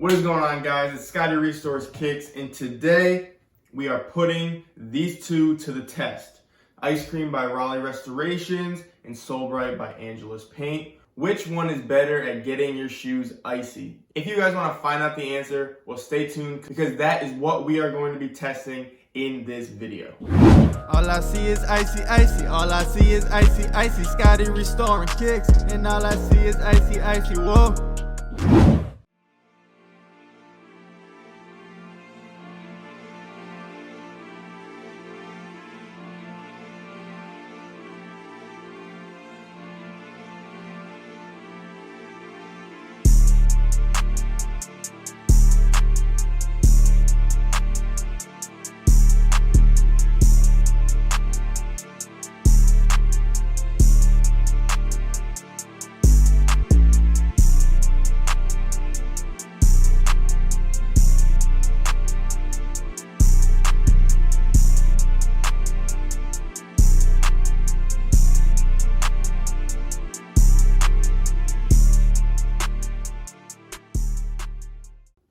What is going on, guys? It's Scotty Restores Kicks, and today we are putting these two to the test. Ice Cream by Raleigh Restorations and Sole Bright by Angelus Paint. Which one is better at getting your shoes icy? If you guys want to find out the answer, well, stay tuned because that is what we are going to be testing in this video. All I see is icy, icy. All I see is icy, icy. Scotty restoring kicks, and all I see is icy, icy. Whoa.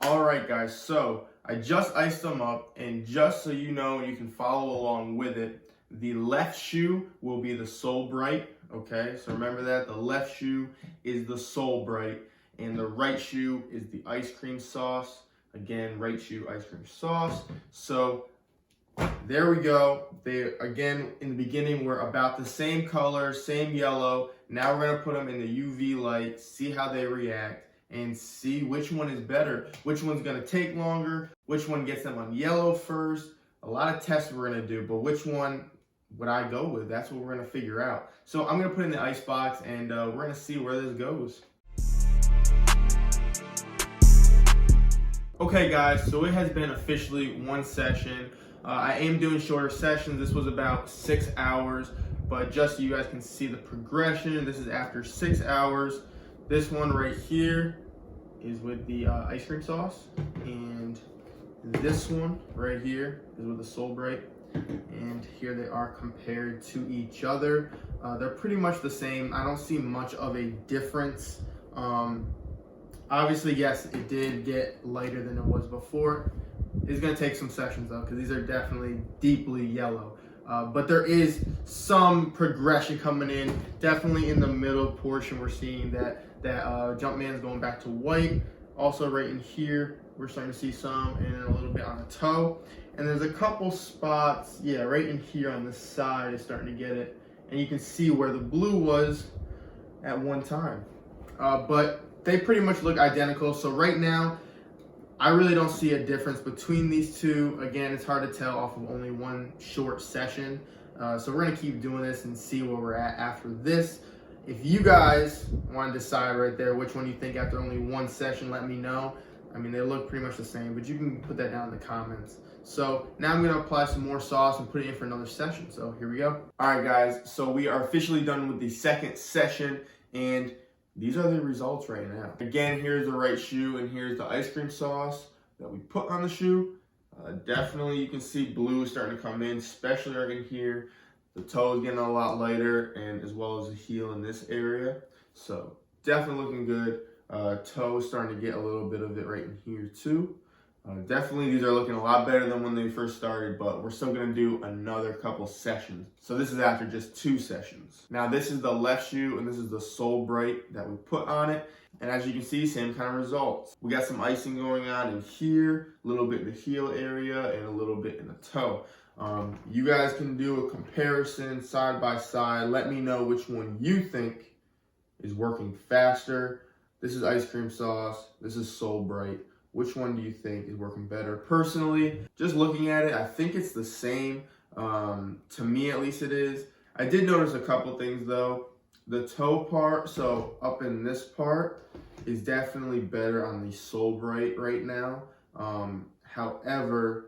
Alright guys, so I just iced them up, and just so you know, you can follow along with it, the left shoe will be the Sole Bright, okay? So remember that, the left shoe is the Sole Bright, and the right shoe is the ice cream sauce. Again, right shoe, ice cream sauce. So there we go. They, again, in the beginning, were about the same color, same yellow. Now we're gonna put them in the UV light, see how they react, and see which one is better, which one's gonna take longer, which one gets them on yellow first. A lot of tests we're gonna do, but which one would I go with? That's what we're gonna figure out. So I'm gonna put it in the ice box, and we're gonna see where this goes. Okay guys, so it has been officially one session. I am doing shorter sessions. This was about 6 hours, but just so you guys can see the progression, this is after 6 hours. This one right here is with the ice cream sauce, and this one right here is with the Sole Bright, and here they are compared to each other. They're pretty much the same. I don't see much of a difference. Obviously, yes, it did get lighter than it was before. It's gonna take some sessions though, because these are definitely deeply yellow. But there is some progression coming in. Definitely in the middle portion, we're seeing that Jumpman's going back to white. Also right in here, we're starting to see some, and a little bit on the toe. And there's a couple spots, yeah, right in here on this side is starting to get it. And you can see where the blue was at one time. But they pretty much look identical. So right now, I really don't see a difference between these two. Again, it's hard to tell off of only one short session. So we're gonna keep doing this and see where we're at after this. If you guys want to decide right there which one you think after only one session, let me know. I mean, they look pretty much the same, but you can put that down in the comments. So now I'm gonna apply some more sauce and put it in for another session. So here we go. All right, guys, so we are officially done with the second session, and these are the results right now. Again, here's the right shoe, and here's the ice cream sauce that we put on the shoe. Definitely you can see blue starting to come in, especially right in here. The toe is getting a lot lighter, and as well as the heel in this area. So definitely looking good. Toe is starting to get a little bit of it right in here too. Definitely these are looking a lot better than when they first started, but we're still gonna do another couple sessions. So this is after just 2 sessions. Now this is the left shoe, and this is the Sole Bright that we put on it. And as you can see, same kind of results. We got some icing going on in here, a little bit in the heel area, and a little bit in the toe. You guys can do a comparison side by side. Let me know which one you think is working faster. This is ice cream sauce. This is Sole Bright. Which one do you think is working better? Personally, just looking at it, I think it's the same. To me, at least it is. I did notice a couple things though. The toe part, so up in this part, is definitely better on the Sole Bright right now. However,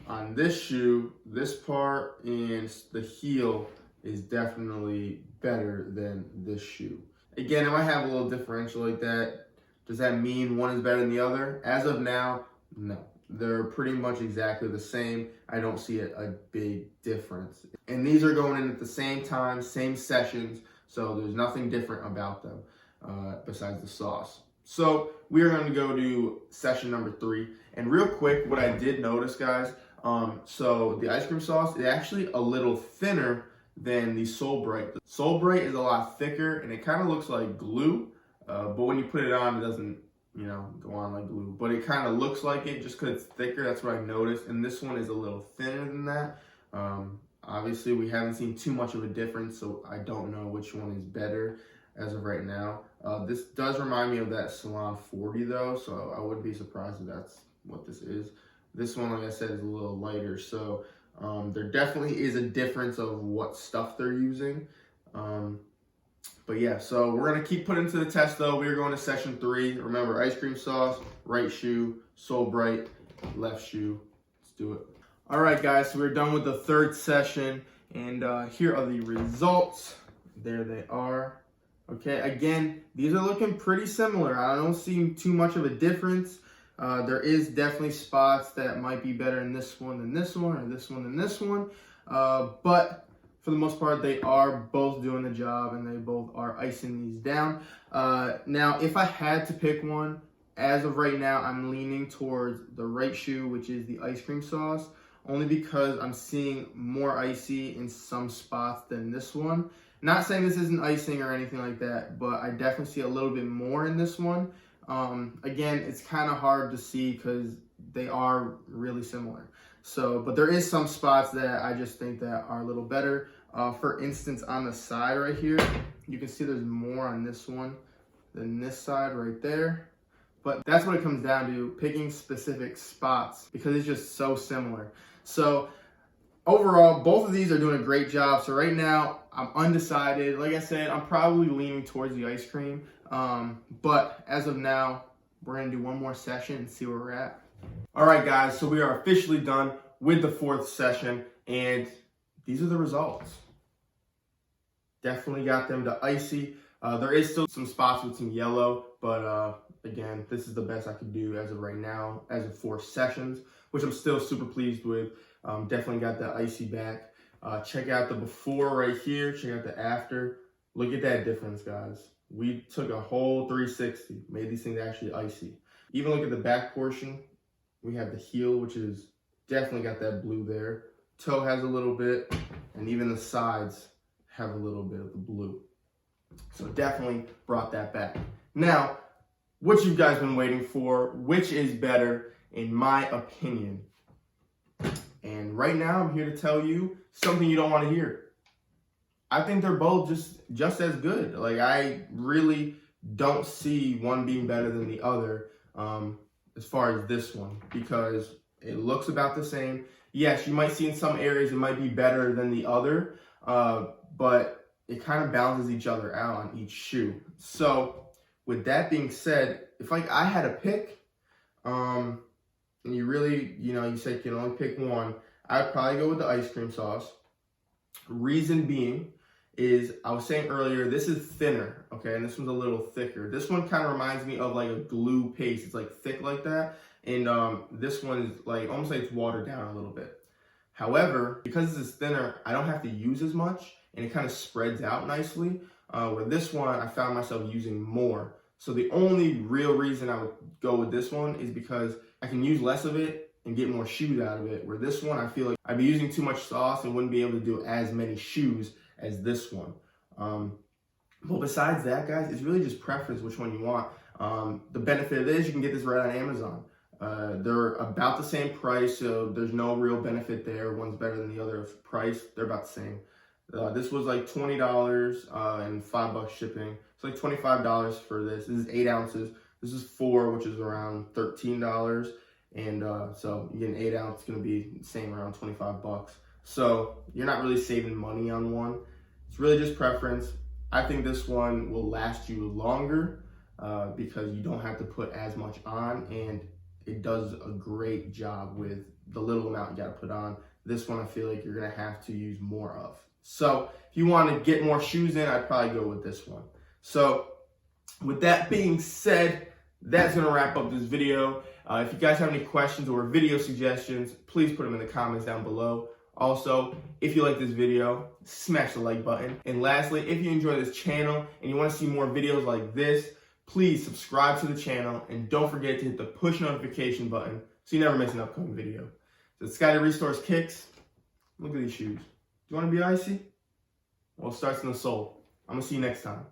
on this shoe, this part and the heel is definitely better than this shoe. Again, it might have a little differential like that. Does that mean one is better than the other? As of now, no. They're pretty much exactly the same. I don't see a big difference. And these are going in at the same time, same sessions, so there's nothing different about them besides the sauce. So we are going to go to session number 3. And real quick, what I did notice, guys, so the ice cream sauce is actually a little thinner than the Sole Bright. The Sole Bright is a lot thicker and it kind of looks like glue, but when you put it on, it doesn't, go on like glue. But it kind of looks like it just because it's thicker. That's what I noticed. And this one is a little thinner than that. Obviously, we haven't seen too much of a difference, so I don't know which one is better as of right now. This does remind me of that Salon 40 though, so I wouldn't be surprised if that's what this is. This one, like I said, is a little lighter, so there definitely is a difference of what stuff they're using. But yeah, so we're gonna keep putting to the test though. We're going to session 3. Remember, ice cream sauce, right shoe, Sole Bright, left shoe. Let's do it. All right, guys, so we're done with the 3rd session, and here are the results. There they are. Okay, again, these are looking pretty similar. I don't see too much of a difference. There is definitely spots that might be better in this one than this one, or this one than this one. But for the most part, they are both doing the job, and they both are icing these down. Now, if I had to pick one, as of right now, I'm leaning towards the right shoe, which is the ice cream sauce, only because I'm seeing more icy in some spots than this one. Not saying this isn't icing or anything like that, but I definitely see a little bit more in this one. Again, it's kind of hard to see because they are really similar. So, but there is some spots that I just think that are a little better. For instance, on the side right here, you can see there's more on this one than this side right there. But that's what it comes down to, picking specific spots because it's just so similar. So overall, both of these are doing a great job. So right now, I'm undecided. Like I said, I'm probably leaning towards the ice cream. But as of now, we're going to do one more session and see where we're at. All right, guys. So we are officially done with the 4th session. And these are the results. Definitely got them to icy. There is still some spots with some yellow. But again, this is the best I could do as of right now, as of 4 sessions, which I'm still super pleased with. Definitely got the icy back. Check out the before right here. Check out the after. Look at that difference, guys. We took a whole 360, made these things actually icy. Even look at the back portion. We have the heel, which is definitely got that blue there. Toe has a little bit, and even the sides have a little bit of the blue. So definitely brought that back. Now, what you guys been waiting for, which is better, in my opinion? And right now, I'm here to tell you something you don't want to hear. I think they're both just as good. Like, I really don't see one being better than the other as far as this one, because it looks about the same. Yes, you might see in some areas it might be better than the other, but it kind of balances each other out on each shoe. So with that being said, if like I had a pick, and you really, you said you can only pick one, I'd probably go with the ice cream sauce. Reason being is, I was saying earlier, this is thinner, okay, and this one's a little thicker. This one kind of reminds me of like a glue paste. It's like thick like that, and this one is like almost like it's watered down a little bit. However, because this is thinner, I don't have to use as much, and it kind of spreads out nicely. Where this one, I found myself using more. So the only real reason I would go with this one is because I can use less of it and get more shoes out of it. Where this one, I feel like I'd be using too much sauce and wouldn't be able to do as many shoes as this one. But besides that, guys, it's really just preference which one you want. The benefit of this, you can get this right on Amazon. They're about the same price, so there's no real benefit there. One's better than the other price. They're about the same. This was like $20 and $5 shipping. It's like $25 for this. This is 8 ounces. This is 4, which is around $13. And so you get an 8 ounce, it's gonna be the same, around $25. So you're not really saving money on one. It's really just preference. I think this one will last you longer because you don't have to put as much on, and it does a great job with the little amount you gotta put on. This one I feel like you're gonna have to use more of. So if you want to get more shoes in, I'd probably go with this one. So with that being said, that's going to wrap up this video. If you guys have any questions or video suggestions, please put them in the comments down below. Also, if you like this video, smash the like button. And lastly, if you enjoy this channel and you want to see more videos like this, please subscribe to the channel and don't forget to hit the push notification button so you never miss an upcoming video. So Scotty Restores Kicks. Look at these shoes. Do you want to be icy? Well, it starts in the sole. I'm going to see you next time.